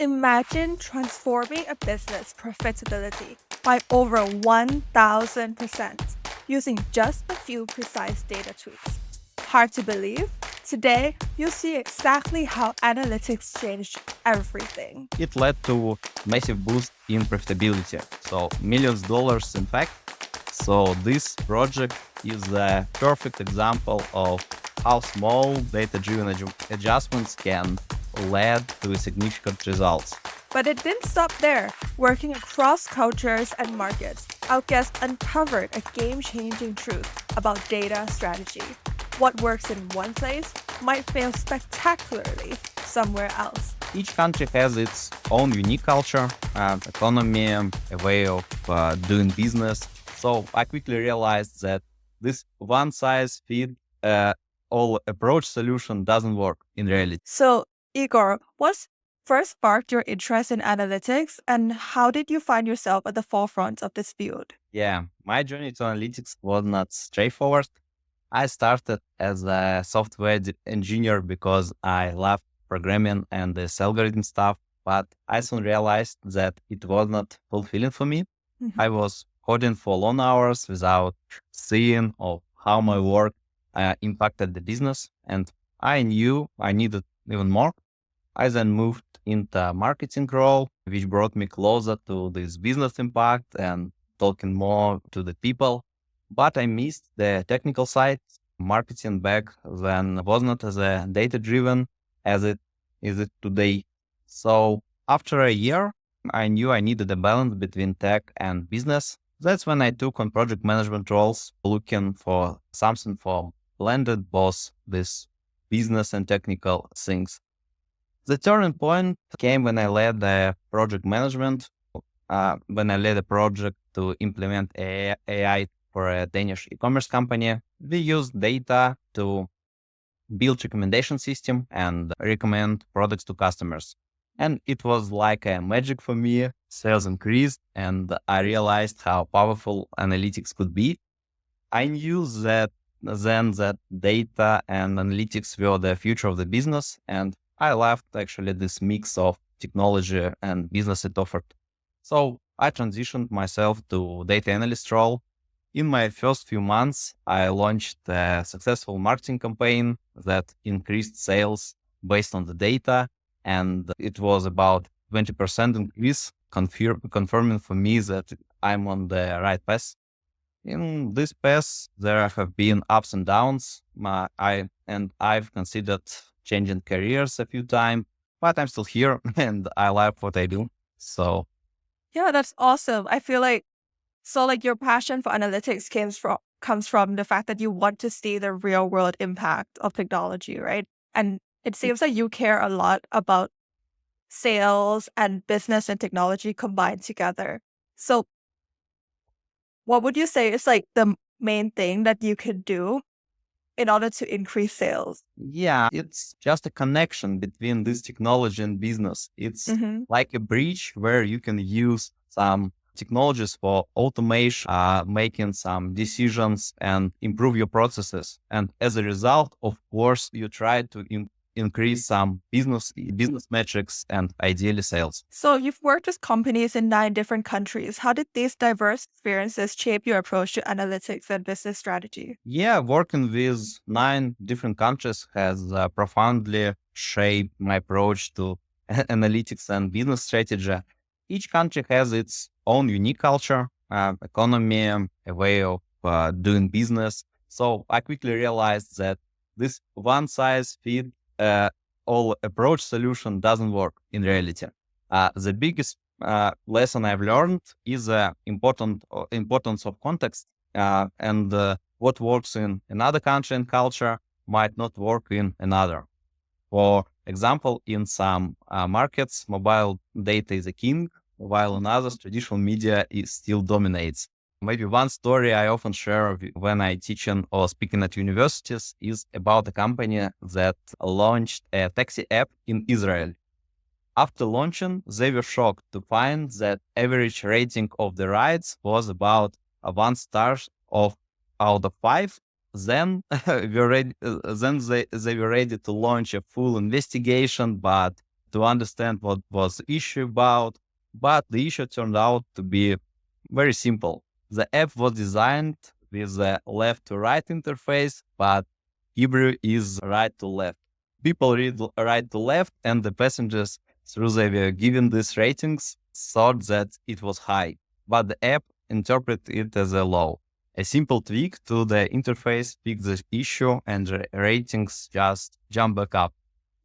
Imagine transforming a business profitability by over 1000% using just a few precise data tweaks. Hard to believe? Today, you'll see exactly how analytics changed everything. It led to massive boost in profitability. So millions dollars, in fact. So this project is a perfect example of how small data-driven adjustments can lead to significant results. But it didn't stop there. Working across cultures and markets, our guest uncovered a game changing truth about data strategy. What works in one place might fail spectacularly somewhere else. Each country has its own unique culture, economy, a way of doing business. So I quickly realized that this one size fit all approach solution doesn't work in reality. So, Igor, what first sparked your interest in analytics and how did you find yourself at the forefront of this field? Yeah, my journey to analytics was not straightforward. I started as a software engineer because I love programming and this algorithm stuff, but I soon realized that it was not fulfilling for me. Mhm. I was coding for long hours without seeing of how my work impacted the business, and I knew I needed even more. I then moved into marketing role, which brought me closer to this business impact and talking more to the people. But I missed the technical side. Marketing back then was not as a data driven as it is it today. So after a year, I knew I needed a balance between tech and business. That's when I took on project management roles, looking for something for blended both this business and technical things. The turning point came when I led the project management, when I led a project to implement AI for a Danish e-commerce company. We used data to build recommendation system and recommend products to customers. And it was like a magic for me. Sales increased and I realized how powerful analytics could be. I knew that then that data and analytics were the future of the business, and I loved actually this mix of technology and business it offered. So I transitioned myself to data analyst role. In my first few months, I launched a successful marketing campaign that increased sales based on the data, and it was about 20% increase, confirming for me that I'm on the right path. In this path, there have been ups and downs. I've considered changing careers a few times, but I'm still here and I like what I do. So Yeah, that's awesome. I feel like your passion for analytics comes from the fact that you want to see the real world impact of technology, right? And it seems like you care a lot about sales and business and technology combined together. So, what would you say is like the main thing that you could do in order to increase sales? yeah, it's just a connection between this technology and business. It's Hmm. like a bridge where you can use some technologies for automation, making some decisions and improve your processes. And as a result, of course, you try to increase some business metrics and ideally sales. So, you've worked with companies in 9 different countries. How did these diverse experiences shape your approach to analytics and business strategy? Yeah, working with 9 different countries has profoundly shaped my approach to analytics and business strategy. Each country has its own unique culture, economy, a way of doing business. So I quickly realized that this one size fit uh, all approach solution doesn't work in reality. The biggest lesson I've learned is importance of context and what works in another country and culture might not work in another. For example, in some markets, mobile data is a king, while in others, traditional media is still dominates. Maybe one story I often share when I teaching or speaking at universities is about a company that launched a taxi app in Israel. After launching, they were shocked to find that average rating of the rides was about a 1 star of out of 5. Then then they were ready to launch a full investigation, but to understand what was the issue about. But the issue turned out to be very simple. The app was designed with a left to right interface, but Hebrew is right to left. People read right to left, and the passengers, through they were given these ratings, thought that it was high, but the app interpreted it as a low. A simple tweak to the interface fixed the issue, and the ratings just jump back up.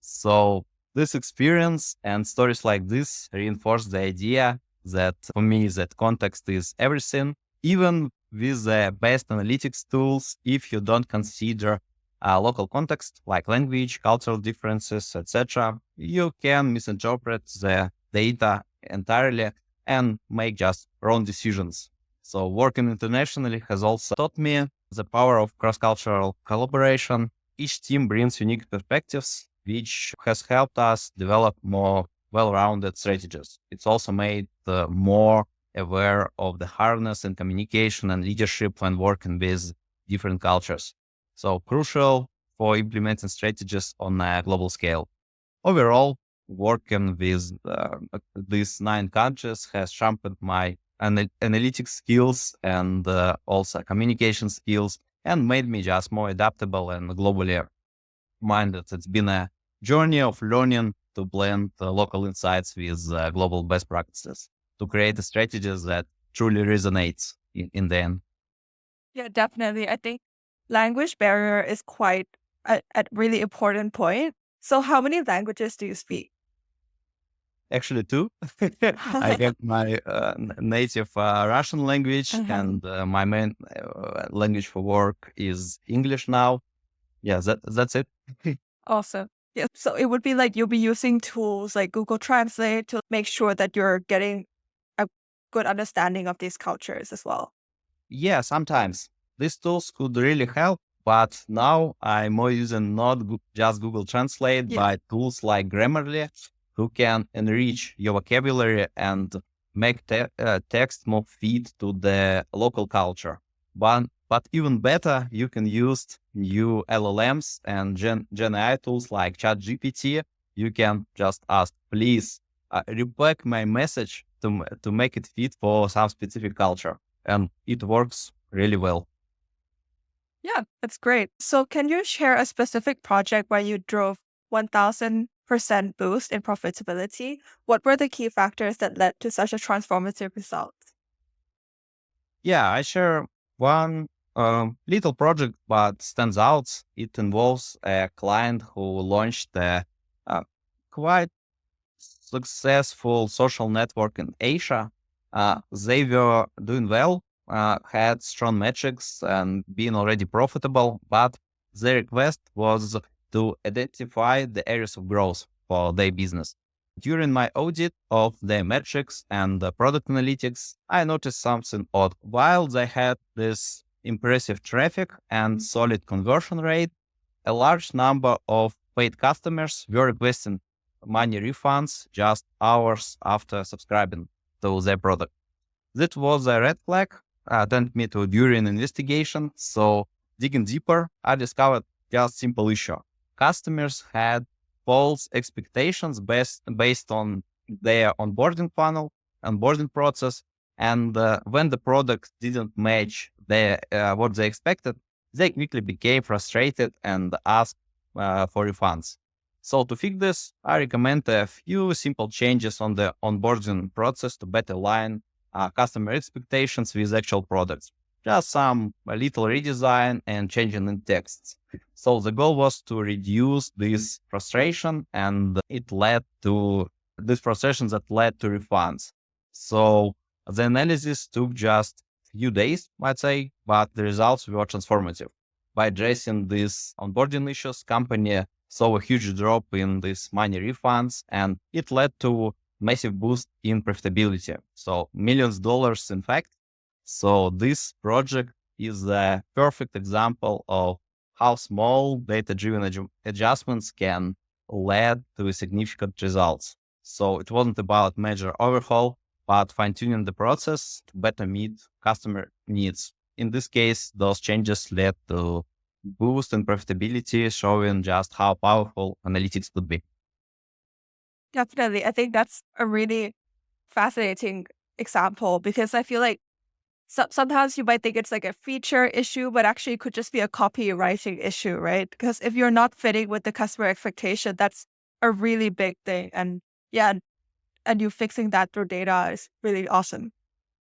So this experience and stories like this reinforce the idea that for me that context is everything, even with the best analytics tools. If you don't consider local context like language, cultural differences, etc., you can misinterpret the data entirely and make just wrong decisions. So working internationally has also taught me the power of cross-cultural collaboration. Each team brings unique perspectives, which has helped us develop more well-rounded strategies. It's also made more aware of the hardness in communication and leadership when working with different cultures. So crucial for implementing strategies on a global scale. Overall, working with these 9 countries has sharpened my analytic skills and also communication skills and made me just more adaptable and globally minded. It's been a journey of learning to blend local insights with global best practices to create strategies that truly resonates in the end. Yeah, definitely. I think language barrier is quite a really important point. So how many languages do you speak? Actually, two. I have my native Russian language, Uh-huh. and my main language for work is English now. Yeah, that's it. Awesome. Yeah. So it would be like you'll be using tools like Google Translate to make sure that you're getting a good understanding of these cultures as well. Yeah, sometimes these tools could really help, but now I'm more using not just Google Translate, Yeah. but tools like Grammarly, who can enrich your vocabulary and make text more fit to the local culture. But even better, you can use new LLMs and Gen AI tools like ChatGPT. You can just ask, please, repack my message to make it fit for some specific culture, and it works really well. Yeah, that's great. So can you share a specific project where you drove 1000% boost in profitability? What were the key factors that led to such a transformative result? Yeah, I share one little project, but stands out. It involves a client who launched a quite successful social network in Asia. They were doing well, had strong metrics, and being already profitable, but their request was to identify the areas of growth for their business. During my audit of their metrics and the product analytics, I noticed something odd. While they had this impressive traffic and solid conversion rate, a large number of paid customers were requesting money refunds just hours after subscribing to their product. That was a red flag, sent me to during investigation. So digging deeper, I discovered just simple issue. Customers had false expectations based on their onboarding funnel, onboarding process, and when the product didn't match what they expected, they quickly became frustrated and asked for refunds. So to fix this, I recommend a few simple changes on the onboarding process to better align customer expectations with actual products. Just some a little redesign and changing in texts. So the goal was to reduce this frustration, and it led to this frustration that led to refunds. So the analysis took just few days, I'd say, but the results were transformative. By addressing these onboarding issues, company saw a huge drop in these money refunds, and it led to massive boost in profitability. So millions dollars, in fact. So this project is a perfect example of how small data-driven adjustments can lead to significant results. So it wasn't about major overhaul, but fine-tuning the process to better meet customer needs. In this case, those changes led to boost in profitability, showing just how powerful analytics could be. Definitely. I think that's a really fascinating example because I feel like sometimes you might think it's like a feature issue, but actually it could just be a copywriting issue, right? Because if you're not fitting with the customer expectation, that's a really big thing. And yeah, and you fixing that through data is really awesome.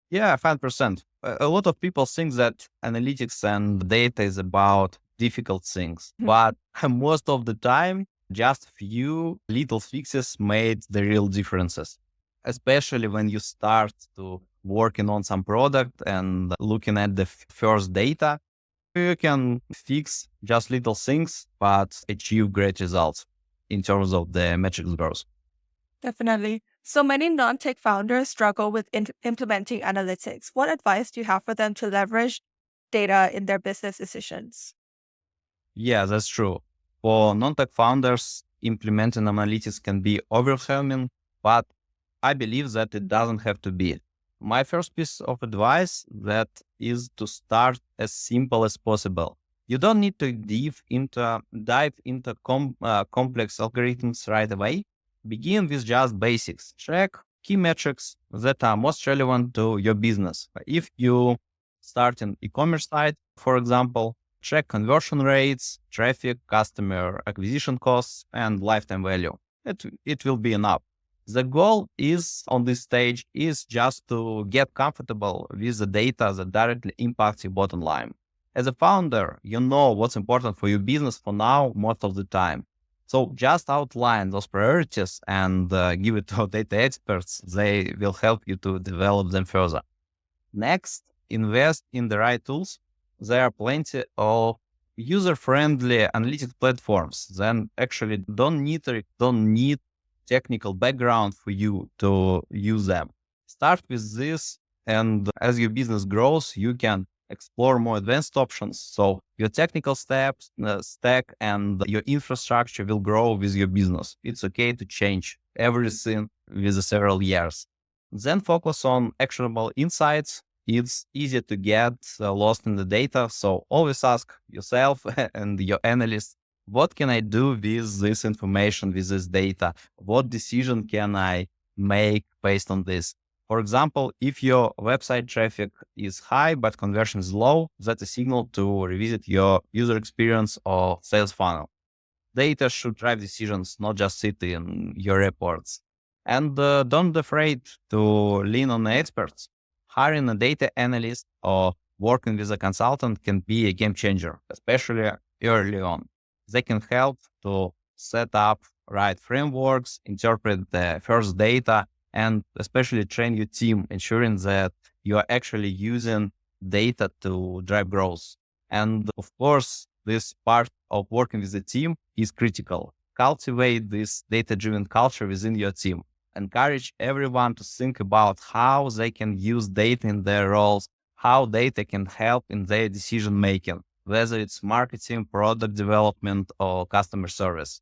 Yeah, 5%. A lot of people think that analytics and data is about difficult things, Mhm. but most of the time, just few little fixes made the real differences. Especially when you start to working on some product and looking at the first data, you can fix just little things, but achieve great results in terms of the metrics growth. Definitely. So many non-tech founders struggle with implementing analytics. What advice do you have for them to leverage data in their business decisions? Yeah, that's true. For non-tech founders, implementing analytics can be overwhelming, but I believe that it doesn't have to be. My first piece of advice that is to start as simple as possible. You don't need to dive into complex algorithms right away. Begin with just basics. Track key metrics that are most relevant to your business. If you start an e-commerce site, for example, track conversion rates, traffic, customer acquisition costs, and lifetime value. It will be enough. The goal is on this stage is just to get comfortable with the data that directly impacts your bottom line. As a founder, you know what's important for your business for now most of the time. So just outline those priorities and give it to data experts. They will help you to develop them further. Next, invest in the right tools. There are plenty of user-friendly analytics platforms. Then actually don't need technical background for you to use them. Start with this, and as your business grows, you can explore more advanced options. So your technical stack and your infrastructure will grow with your business. It's okay to change everything with the several years. Then focus on actionable insights. It's easy to get lost in the data. So always ask yourself and your analyst, what can I do with this information, with this data? What decision can I make based on this? For example, if your website traffic is high but conversion is low, that's a signal to revisit your user experience or sales funnel. Data should drive decisions, not just sit in your reports. And don't be afraid to lean on experts. Hiring a data analyst or working with a consultant can be a game changer, especially early on. They can help to set up right frameworks, interpret the first data, and especially train your team, ensuring that you are actually using data to drive growth. And of course, this part of working with the team is critical. Cultivate this data-driven culture within your team. Encourage everyone to think about how they can use data in their roles, how data can help in their decision making, whether it's marketing, product development, or customer service.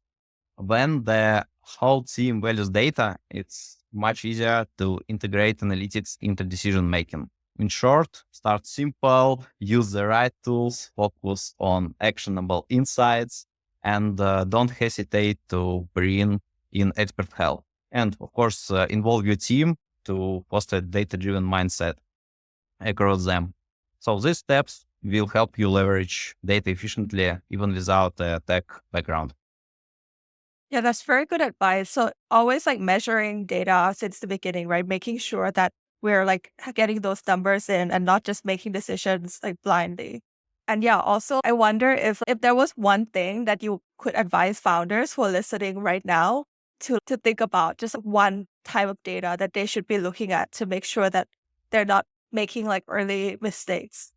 When the whole team values data, it's much easier to integrate analytics into decision making. In short, start simple, use the right tools, focus on actionable insights, and don't hesitate to bring in expert help. And of course, involve your team to foster a data driven mindset across them. So these steps will help you leverage data efficiently, even without a tech background. Yeah, that's very good advice. So always like measuring data since the beginning, right? Making sure that we're like getting those numbers in and not just making decisions like blindly. And yeah, also I wonder if there was one thing that you could advise founders who are listening right now to think about, just one type of data that they should be looking at to make sure that they're not making like early mistakes.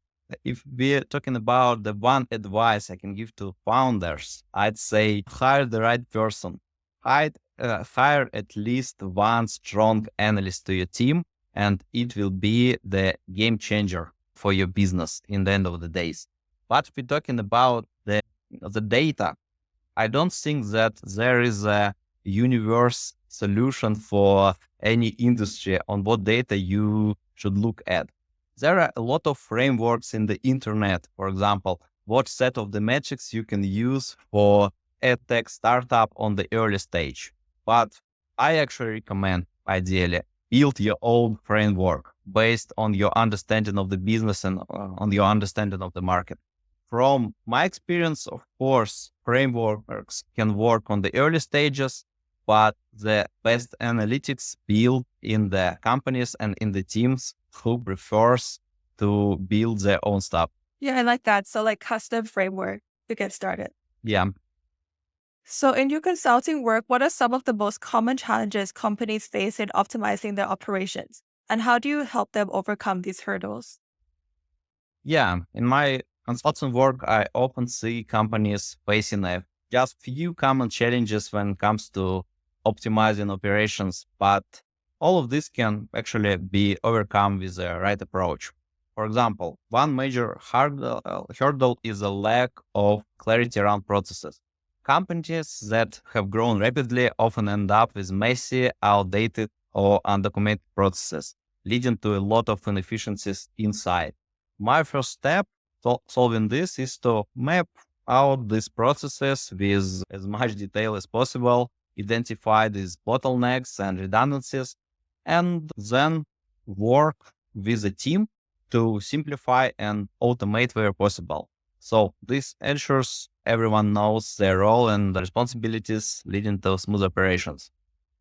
If we're talking about the one advice I can give to founders, I'd say hire the right person. Hire at least one strong analyst to your team, and it will be the game changer for your business in the end of the days. But if we're talking about the data, I don't think that there is a universe solution for any industry on what data you should look at. There are a lot of frameworks in the internet, for example, what set of the metrics you can use for a tech startup on the early stage. But I actually recommend, ideally, build your own framework based on your understanding of the business and on your understanding of the market. From my experience, of course, frameworks can work on the early stages, but the best analytics built in the companies and in the teams who prefers to build their own stuff. Yeah, I like that. So like custom framework to get started. Yeah. So in your consulting work, what are some of the most common challenges companies face in optimizing their operations? And how do you help them overcome these hurdles? Yeah, in my consulting work, I often see companies facing a just few common challenges when it comes to optimizing operations, but all of this can actually be overcome with the right approach. For example, one major hurdle is a lack of clarity around processes. Companies that have grown rapidly often end up with messy, outdated, or undocumented processes, leading to a lot of inefficiencies inside. My first step solving this is to map out these processes with as much detail as possible, identify these bottlenecks and redundancies, and then work with a team to simplify and automate where possible. So this ensures everyone knows their role and the responsibilities, leading to smooth operations.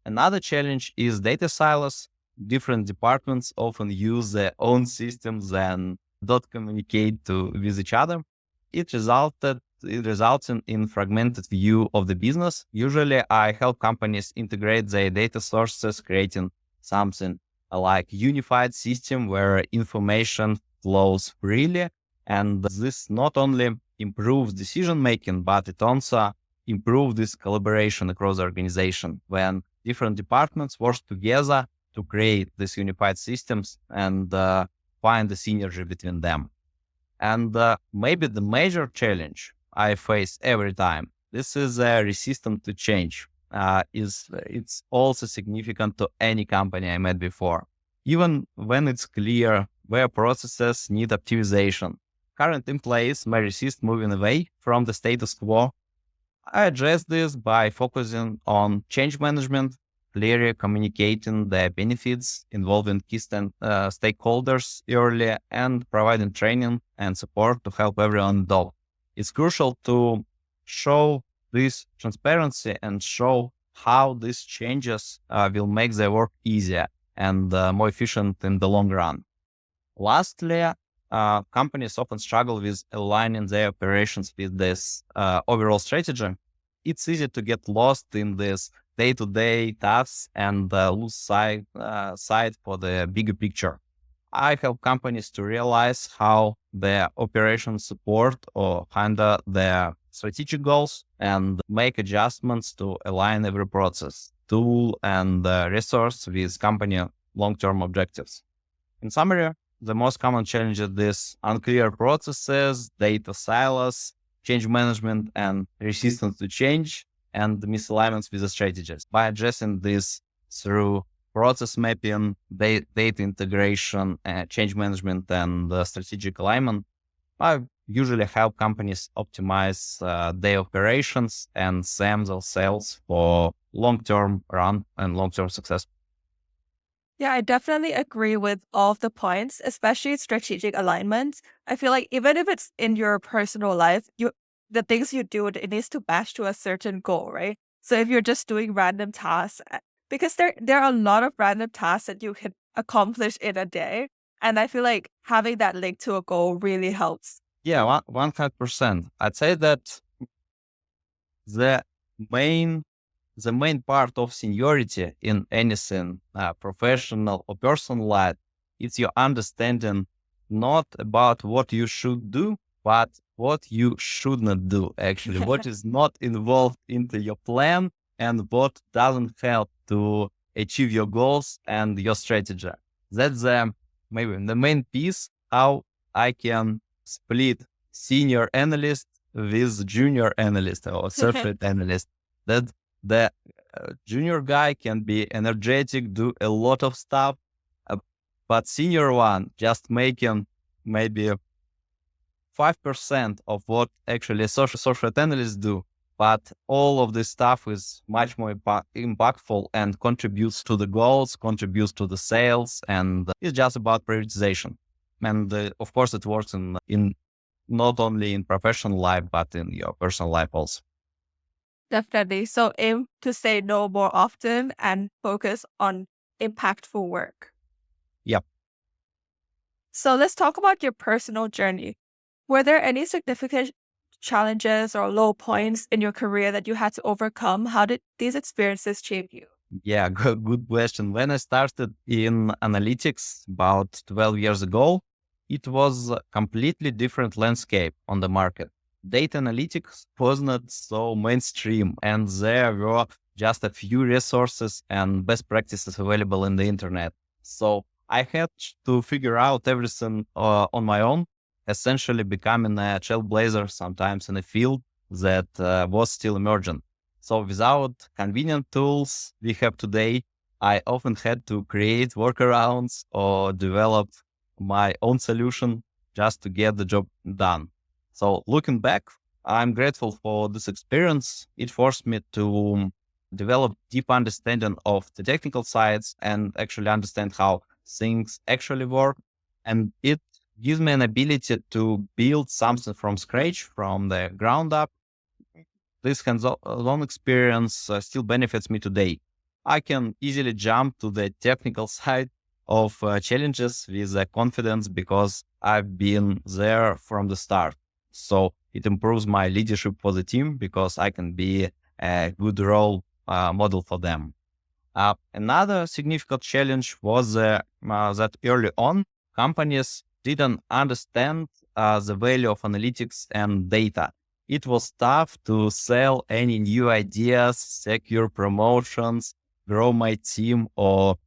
Another challenge is data silos. Different departments often use their own systems and don't communicate with each other. It results in fragmented view of the business. Usually, I help companies integrate their data sources, creating something like unified system where information flows freely. And this not only improves decision making, but it also improves this collaboration across the organization when different departments work together to create these unified systems and find the synergy between them. And maybe the major challenge I face every time, this is resistant to change. It's also significant to any company I met before, even when it's clear where processes need optimization. Current employees may resist moving away from the status quo. I address this by focusing on change management, clearly communicating the benefits, involving stakeholders early, and providing training and support to help everyone adopt. It's crucial to show this transparency and show how these changes will make their work easier and more efficient in the long run. Lastly, companies often struggle with aligning their operations with this overall strategy. It's easy to get lost in this day-to-day tasks and lose sight for the bigger picture. I help companies to realize how their operations support or handle their strategic goals and make adjustments to align every process, tool, and resource with company long-term objectives. In summary, the most common challenge is this unclear processes, data silos, change management, and resistance to change, and misalignments with the strategies. By addressing this through process mapping, data integration, change management, and strategic alignment, I usually help companies optimize their operations and stem themselves for long-term run and long-term success. Yeah, I definitely agree with all of the points, especially strategic alignment. I feel like even if it's in your personal life, the things you do, it needs to match to a certain goal, right? So if you're just doing random tasks, because there are a lot of random tasks that you can accomplish in a day. And I feel like having that link to a goal really helps. Yeah, 100%. I'd say that the main the main part of seniority in anything professional or personal life is your understanding not about what you should do, but what you should not do. Actually, what is not involved into your plan and what doesn't help to achieve your goals and your strategy. That's maybe the main piece how I can split senior analyst with junior analyst or associate analyst. That the junior guy can be energetic, do a lot of stuff, uh, but senior one just making maybe 5% of what actually social analysts do. but all of this stuff is much more impactful and contributes to the goals, contributes to the sales, and it's just about prioritization. And of course, it works in not only in professional life, but in your personal life also. Definitely. So aim to say no more often and focus on impactful work. Yep. So let's talk about your personal journey. Were there any significant challenges or low points in your career that you had to overcome? How did these experiences shape you? Yeah, good question. When I started in analytics about 12 years ago, it was a completely different landscape on the market. Data analytics was not so mainstream, and there were just a few resources and best practices available in the internet. So I had to figure out everything on my own, essentially becoming a trailblazer sometimes in a field that was still emergent. So without convenient tools we have today, I often had to create workarounds or develop my own solution just to get the job done. So looking back, I'm grateful for this experience. It forced me to develop deep understanding of the technical sides and actually understand how things actually work. And it gives me an ability to build something from scratch, from the ground up. This hands-on experience still benefits me today. I can easily jump to the technical side of challenges with confidence because I've been there from the start. So it improves my leadership for the team because I can be a good role model for them. Another significant challenge was that early on, companies didn't understand the value of analytics and data. It was tough to sell any new ideas, secure promotions, grow my team, or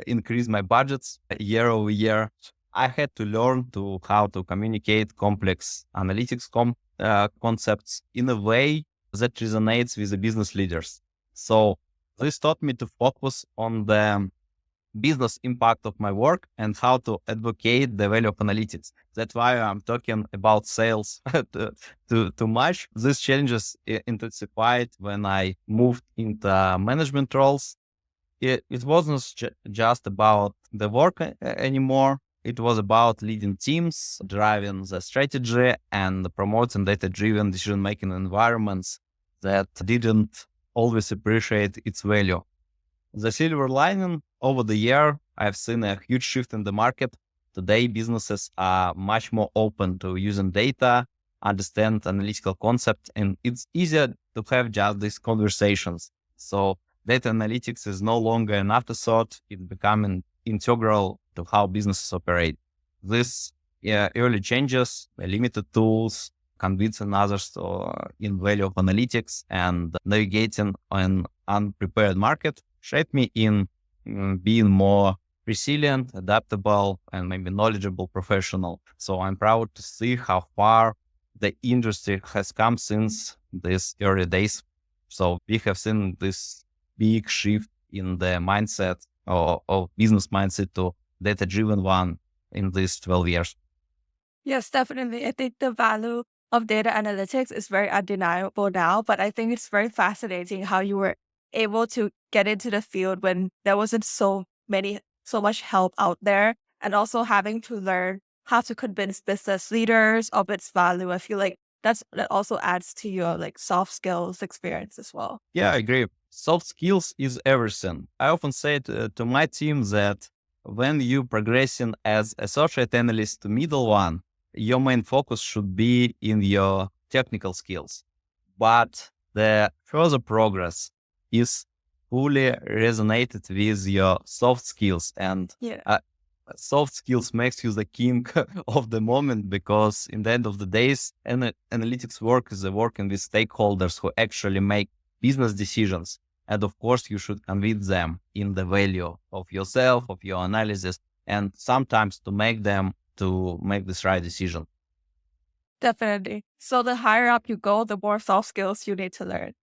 increase my budgets year over year. I had to learn to how to communicate complex analytics concepts in a way that resonates with the business leaders. So this taught me to focus on the business impact of my work and how to advocate the value of analytics. That's why I'm talking about sales too much. These challenges intensified when I moved into management roles. It wasn't just about the work anymore. It was about leading teams, driving the strategy, and promoting data-driven decision-making environments that didn't always appreciate its value. The silver lining over the year, I've seen a huge shift in the market. Today, businesses are much more open to using data, understand analytical concepts, and it's easier to have just these conversations. So data analytics is no longer an afterthought. It's becoming integral to how businesses operate. This early changes, limited tools, convincing others in value of analytics and navigating an unprepared market shaped me in being more resilient, adaptable, and maybe knowledgeable professional. So I'm proud to see how far the industry has come since these early days. So we have seen this big shift in the mindset or business mindset to data-driven one in these 12 years. Yes, definitely. I think the value of data analytics is very undeniable now, but I think it's very fascinating how you were able to get into the field when there wasn't so much help out there, and also having to learn how to convince business leaders of its value. I feel like that also adds to your like soft skills experience as well. Yeah, I agree. Soft skills is everything. I often say to my team that when you progressing as associate analyst to middle one, your main focus should be in your technical skills. But the further progress is fully resonated with your soft skills, and Yeah. soft skills makes you the king of the moment because in the end of the days, analytics work is working with stakeholders who actually make business decisions. And of course, you should convince them in the value of yourself, of your analysis, and sometimes to make this right decision. Definitely. So the higher up you go, the more soft skills you need to learn.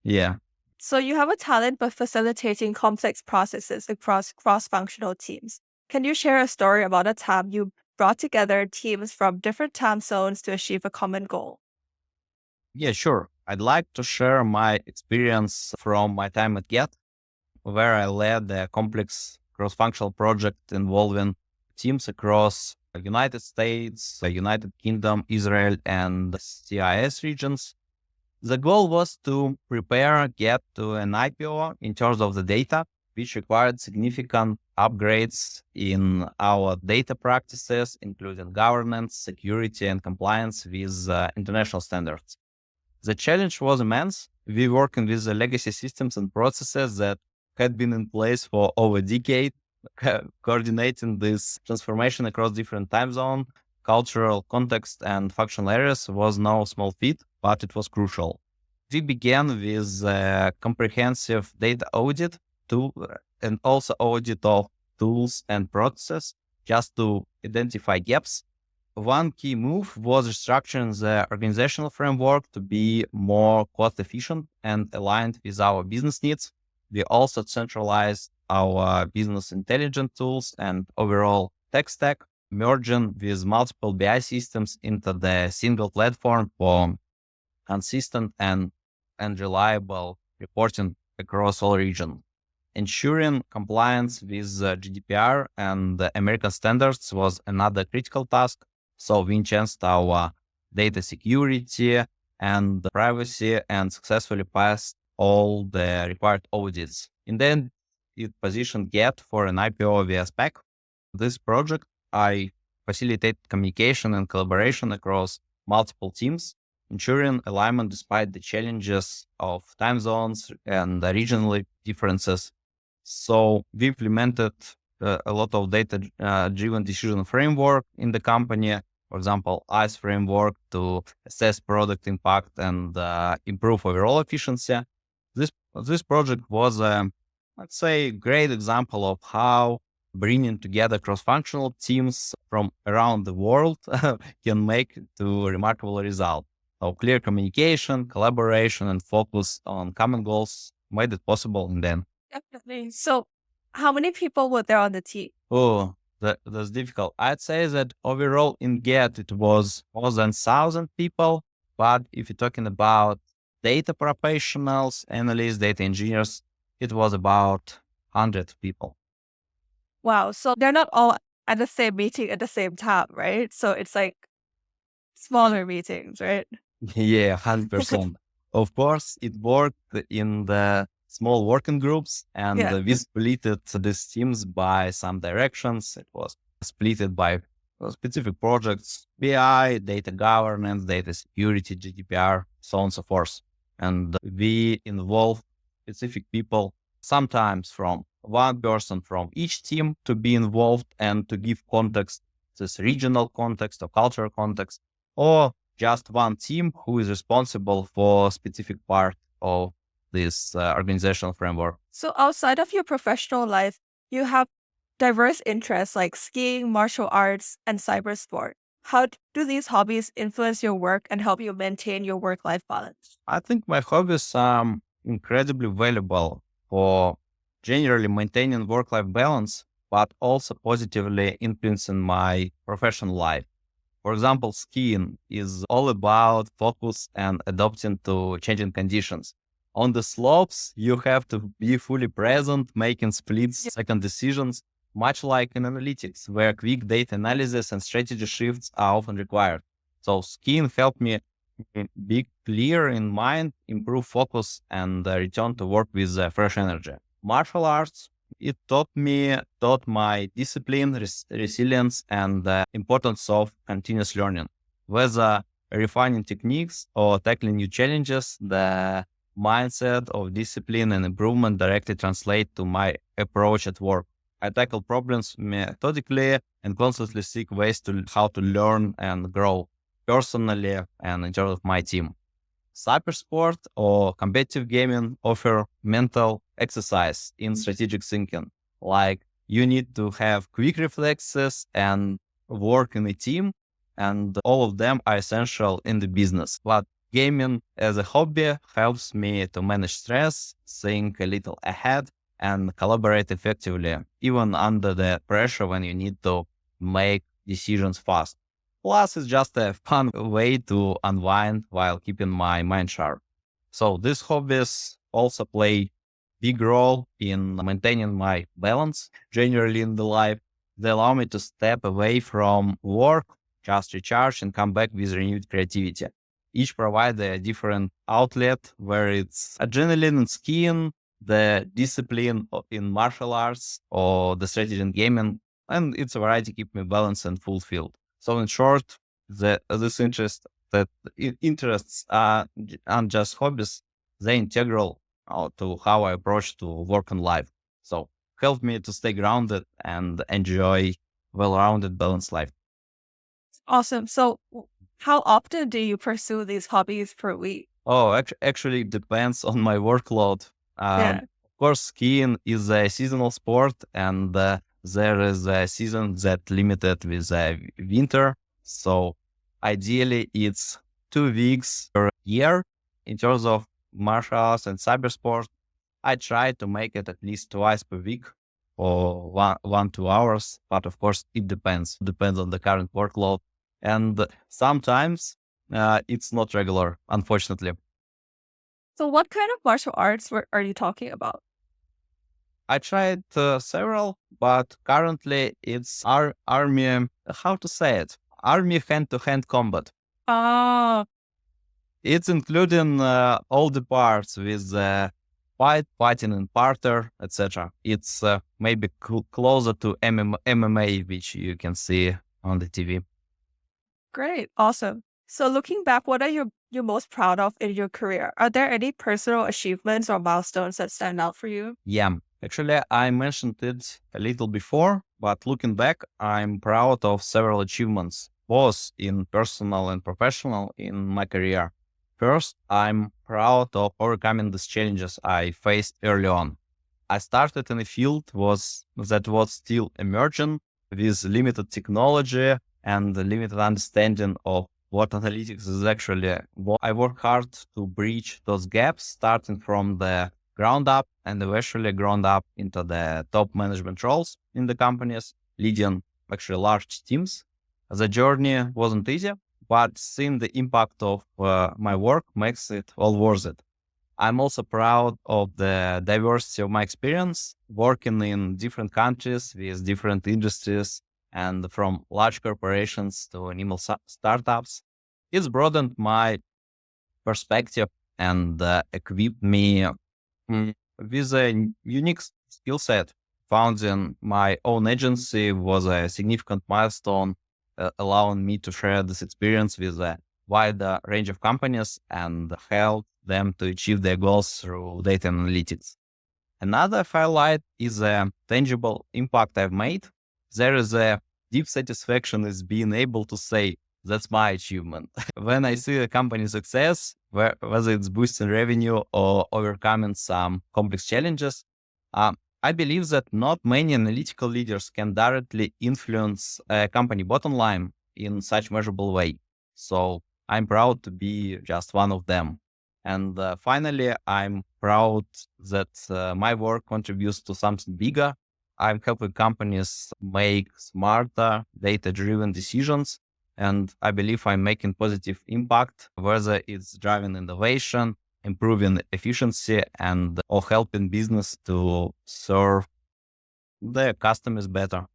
Yeah. So you have a talent for facilitating complex processes across cross-functional teams. Can you share a story about a time you brought together teams from different time zones to achieve a common goal? Yeah, sure. I'd like to share my experience from my time at Get, where I led a complex cross-functional project involving teams across the United States, the United Kingdom, Israel, and the CIS regions. The goal was to prepare Get to an IPO in terms of the data, which required significant upgrades in our data practices, including governance, security, and compliance with international standards. The challenge was immense. We working with the legacy systems and processes that had been in place for over a decade. Coordinating this transformation across different time zone, cultural context, and functional areas was no small feat, but it was crucial. We began with a comprehensive data audit to, and also audit of tools and processes just to identify gaps. One key move was restructuring the organizational framework to be more cost efficient and aligned with our business needs. We also centralized our business intelligence tools and overall tech stack, merging with multiple BI systems into the single platform for consistent and reliable reporting across all regions. Ensuring compliance with GDPR and the American standards was another critical task. So we enhanced our data security and privacy and successfully passed all the required audits. In the end, it positioned Get for an IPO via SPAC. This project, I facilitate communication and collaboration across multiple teams, ensuring alignment despite the challenges of time zones and the regional differences. So we implemented a lot of data-driven decision framework in the company. For example, ICE framework to assess product impact and improve overall efficiency. This project was, let's say, a great example of how bringing together cross-functional teams from around the world can make to a remarkable result. So clear communication, collaboration, and focus on common goals made it possible in the end. Definitely. So, how many people were there on the team? Oh, that's difficult. I'd say that overall in Get, it was more than 1,000 people. But if you're talking about data professionals, analysts, data engineers, it was about 100 people. Wow. So they're not all at the same meeting at the same time, right? So it's like smaller meetings, right? Yeah, 100%. Of course, it worked in the small working groups, and Yeah. we split it these teams by some directions. It was split it by specific projects, BI, data governance, data security, GDPR, so on and so forth. And we involve specific people, sometimes from one person from each team to be involved and to give context, this regional context or cultural context, or just one team who is responsible for a specific part of this organizational framework. So outside of your professional life, you have diverse interests like skiing, martial arts, and cyber sport. How do these hobbies influence your work and help you maintain your work-life balance? I think my hobbies are incredibly valuable for generally maintaining work-life balance, but also positively influencing my professional life. For example, skiing is all about focus and adapting to changing conditions. On the slopes, you have to be fully present, making split second decisions, much like in analytics, where quick data analysis and strategy shifts are often required. So skiing helped me be clear in mind, improve focus, and return to work with fresh energy. Martial arts, it taught my discipline, resilience, and the importance of continuous learning. Whether refining techniques or tackling new challenges, the mindset of discipline and improvement directly translate to my approach at work. I tackle problems methodically and constantly seek ways to how to learn and grow personally and in terms of my team. Cybersport or competitive gaming offer mental exercise in strategic thinking. Like you need to have quick reflexes and work in a team, and all of them are essential in the business. But gaming as a hobby helps me to manage stress, think a little ahead, and collaborate effectively, even under the pressure when you need to make decisions fast. Plus, it's just a fun way to unwind while keeping my mind sharp. So these hobbies also play big role in maintaining my balance generally in the life. They allow me to step away from work, just recharge and come back with renewed creativity. Each provide a different outlet where it's adrenaline and skiing, the discipline in martial arts or the strategy in gaming, and its variety keep me balanced and fulfilled. So in short, this interests aren't just hobbies; they're integral to how I approach to work and life. So help me to stay grounded and enjoy well-rounded, balanced life. Awesome. So, how often do you pursue these hobbies per week? Oh, actually, it depends on my workload. Yeah. Of course, skiing is a seasonal sport, and there is a season that limited with winter. So ideally, it's 2 weeks per year. In terms of martial arts and cyber sport, I try to make it at least twice per week for 2 hours. But of course, it depends on the current workload. And sometimes it's not regular, unfortunately. So, what kind of martial arts are you talking about? I tried several, but currently it's army, how to say it? Army hand-to-hand combat. Ah, It's including all the parts with fighting in parter, etc. It's maybe closer to MMA, which you can see on the TV. great. Awesome. So, looking back, what are you most proud of in your career? Are there any personal achievements or milestones that stand out for you? Yeah, actually, I mentioned it a little before, but looking back, I'm proud of several achievements, both in personal and professional in my career. First, I'm proud of overcoming these challenges I faced early on. I started in a field that was still emerging with limited technology and limited understanding of what analytics is actually. I work hard to bridge those gaps, starting from the ground up and eventually ground up into the top management roles in the companies, leading actually large teams. The journey wasn't easy, but seeing the impact of my work makes it all worth it. I'm also proud of the diversity of my experience working in different countries with different industries and from large corporations to animal startups. It's broadened my perspective and equipped me with a unique skill set. Founding my own agency was a significant milestone, allowing me to share this experience with a wider range of companies and help them to achieve their goals through data analytics. Another highlight is a tangible impact I've made. There is a deep satisfaction is being able to say, that's my achievement. When I see a company success, whether it's boosting revenue or overcoming some complex challenges, I believe that not many analytical leaders can directly influence a company bottom line in such measurable way. So I'm proud to be just one of them. And finally, I'm proud that my work contributes to something bigger. I'm helping companies make smarter, data-driven decisions, and I believe I'm making positive impact, whether it's driving innovation, improving efficiency, and or helping business to serve their customers better.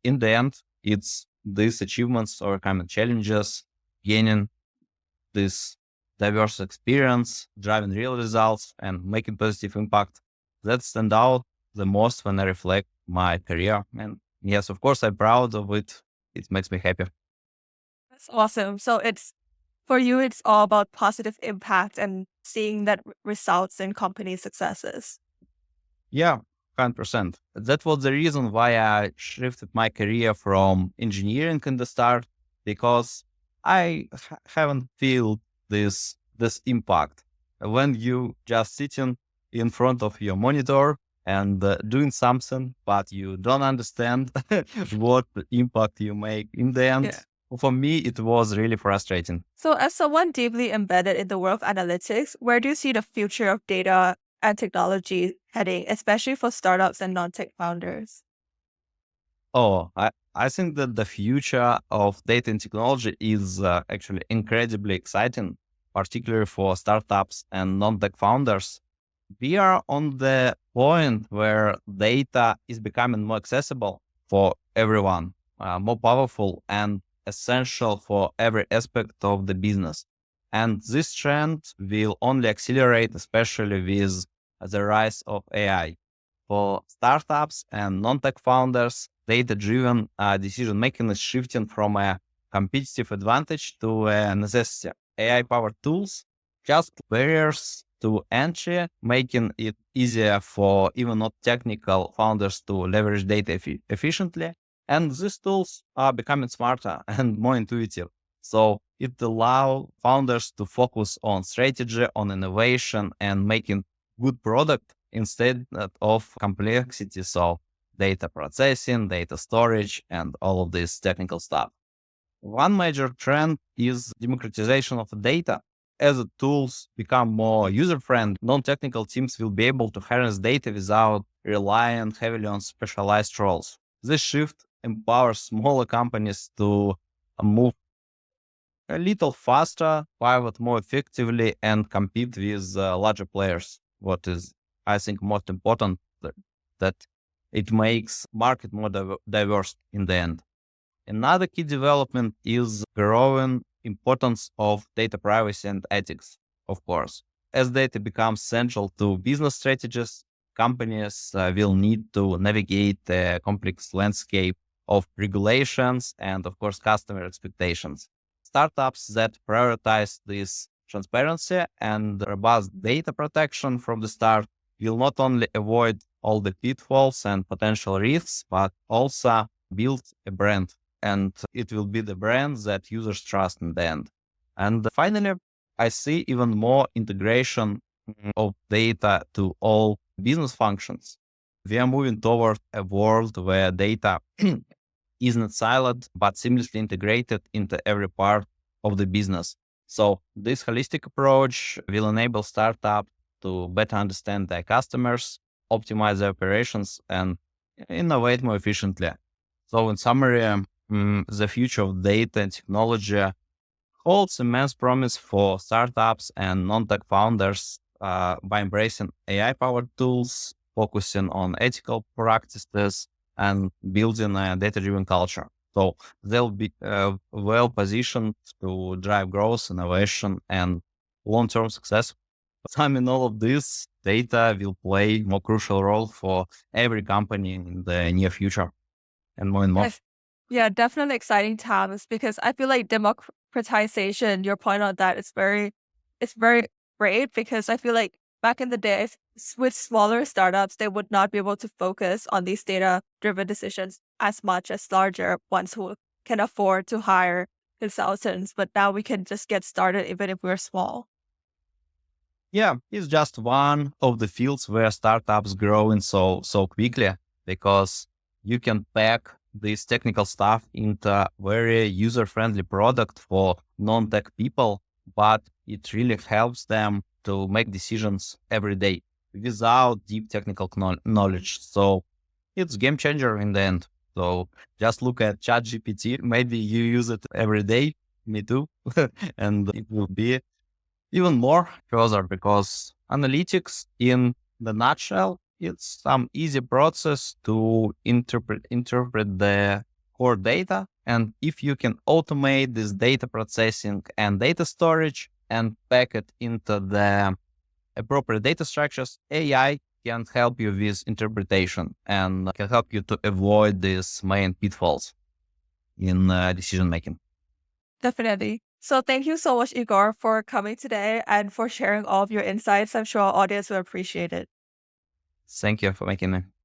In the end, it's these achievements overcoming challenges, gaining this diverse experience, driving real results, and making positive impact that stand out the most when I reflect my career. And yes, of course, I'm proud of it. It makes me happy. That's awesome. So, for you, it's all about positive impact and seeing that results in company successes. Yeah, 100%. That was the reason why I shifted my career from engineering in the start, because I haven't felt this impact. When you just sitting in front of your monitor and doing something, but you don't understand what impact you make in the Yeah. end. For me, it was really frustrating. So, as someone deeply embedded in the world of analytics, where do you see the future of data and technology heading, especially for startups and non tech founders? I think that the future of data and technology is actually incredibly exciting, particularly for startups and non-tech founders. We are on the point where data is becoming more accessible for everyone, more powerful and essential for every aspect of the business. And this trend will only accelerate, especially with the rise of AI. For startups and non-tech founders, data-driven decision making is shifting from a competitive advantage to a necessity. AI-powered tools just barriers to entry, making it easier for even not technical founders to leverage data efficiently. And these tools are becoming smarter and more intuitive. So it allows founders to focus on strategy, on innovation, and making good product instead of complexities of data processing, data storage, and all of this technical stuff. One major trend is democratization of data. As the tools become more user-friendly, non-technical teams will be able to harness data without relying heavily on specialized roles. This shift empowers smaller companies to move a little faster, pivot more effectively, and compete with larger players. What is, I think, most important that it makes market more diverse in the end. Another key development is growing importance of data privacy and ethics, of course. As data becomes central to business strategies, companies will need to navigate the complex landscape of regulations and, of course, customer expectations. Startups that prioritize this transparency and robust data protection from the start will not only avoid all the pitfalls and potential risks, but also build a brand, and it will be the brand that users trust in the end. And finally, I see even more integration of data to all business functions. We are moving toward a world where data isn't siloed, but seamlessly integrated into every part of the business. So this holistic approach will enable startups to better understand their customers, optimize their operations, and innovate more efficiently. So in summary, the future of data and technology holds immense promise for startups and non-tech founders by embracing AI-powered tools, focusing on ethical practices, and building a data-driven culture. So they'll be well positioned to drive growth, innovation, and long-term success. But I mean, all of this data will play more crucial role for every company in the near future and more and more. Yes. Yeah, definitely exciting times because I feel like democratization, your point on that is it's very great because I feel like back in the days with smaller startups, they would not be able to focus on these data driven decisions as much as larger ones who can afford to hire consultants. But now we can just get started even if we're small. Yeah, it's just one of the fields where startups growing so quickly because you can pack this technical stuff into very user-friendly product for non-tech people, but it really helps them to make decisions every day without deep technical knowledge. So it's game changer in the end. So just look at ChatGPT. Maybe you use it every day. Me too. And it will be even more further because analytics in the nutshell, it's some easy process to interpret the core data. And if you can automate this data processing and data storage and pack it into the appropriate data structures, AI can help you with interpretation and can help you to avoid these main pitfalls in decision making. Definitely. So thank you so much, Igor, for coming today and for sharing all of your insights. I'm sure our audience will appreciate it. Thank you for making